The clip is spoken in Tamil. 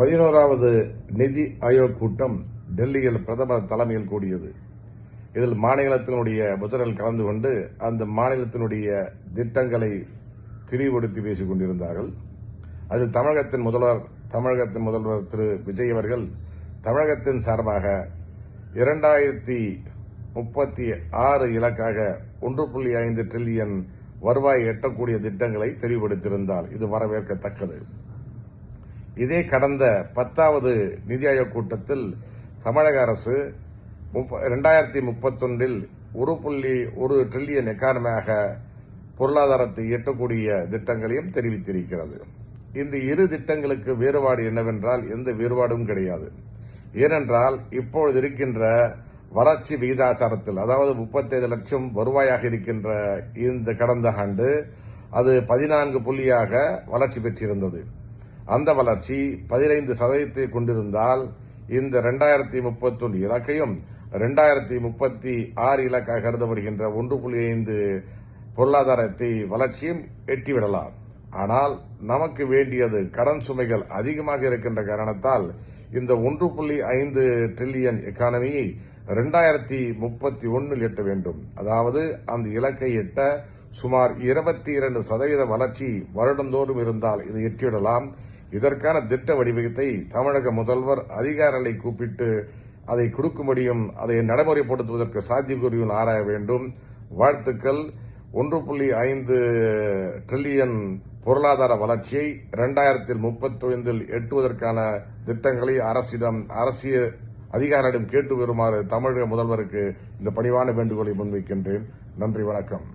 11வது நிதி ஆயோக் கூட்டம் டெல்லியில் பிரதமர் தலைமையில் கூடியது. இதில் மாநிலத்தினுடைய முதல்வர்கள் கலந்து கொண்டு அந்த மாநிலத்தினுடைய திட்டங்களை திரிவுபடுத்தி பேசிக் கொண்டிருந்தார்கள். அதில் தமிழகத்தின் முதல்வர் திரு விஜய் அவர்கள் தமிழகத்தின் சார்பாக 2036 இலக்காக 1.5 டிரில்லியன் வருவாய் எட்டக்கூடிய திட்டங்களை தெரிவுபடுத்தியிருந்தால் இது வரவேற்கத்தக்கது. இதே கடந்த 10வது நிதி ஆயோக் கூட்டத்தில் தமிழக அரசு 2031 1.1 டிரில்லியன் எக்கானமியாக பொருளாதாரத்தை எட்டக்கூடிய திட்டங்களையும் தெரிவித்திருக்கிறது. இந்த இரு திட்டங்களுக்கு வேறுபாடு என்னவென்றால் எந்த வேறுபாடும் கிடையாது. ஏனென்றால் இப்பொழுது இருக்கின்ற வளர்ச்சி விகிதாச்சாரத்தில், அதாவது 35 லட்சம் வருவாயாக இருக்கின்ற இந்த கடந்த ஆண்டு அது 14 புள்ளியாக வளர்ச்சி பெற்றிருந்தது. அந்த வளர்ச்சி 15% கொண்டிருந்தால் இந்த 2031 இலக்கையும் 2036 இலக்காக கருதப்படுகின்ற 1.5 பொருளாதாரத்தை வளர்ச்சியும் எட்டிவிடலாம். ஆனால் நமக்கு வேண்டியது கடன் சுமைகள் அதிகமாக இருக்கின்ற காரணத்தால் இந்த 1.5 டிரில்லியன் எக்கானமியை 2031 எட்ட வேண்டும். அதாவது அந்த இலக்கை எட்ட சுமார் 22% வளர்ச்சி வருடந்தோறும் இருந்தால் இதை எட்டிவிடலாம். இதற்கான திட்ட வடிவத்தை தமிழக முதல்வர் அதிகாரிகளை கூப்பிட்டு அதை கொடுக்கும்படியும் அதை நடைமுறைப்படுத்துவதற்கு சாத்தியக்கூறியும் ஆராய வேண்டும். வாழ்த்துக்கள். 1.5 டிரில்லியன் பொருளாதார வளர்ச்சியை 2035 எட்டுவதற்கான திட்டங்களை அரசியல் அதிகாரிகளிடம் கேட்டு வருமாறு தமிழக முதல்வருக்கு இந்த பணிவான வேண்டுகோளை முன்வைக்கின்றேன். நன்றி, வணக்கம்.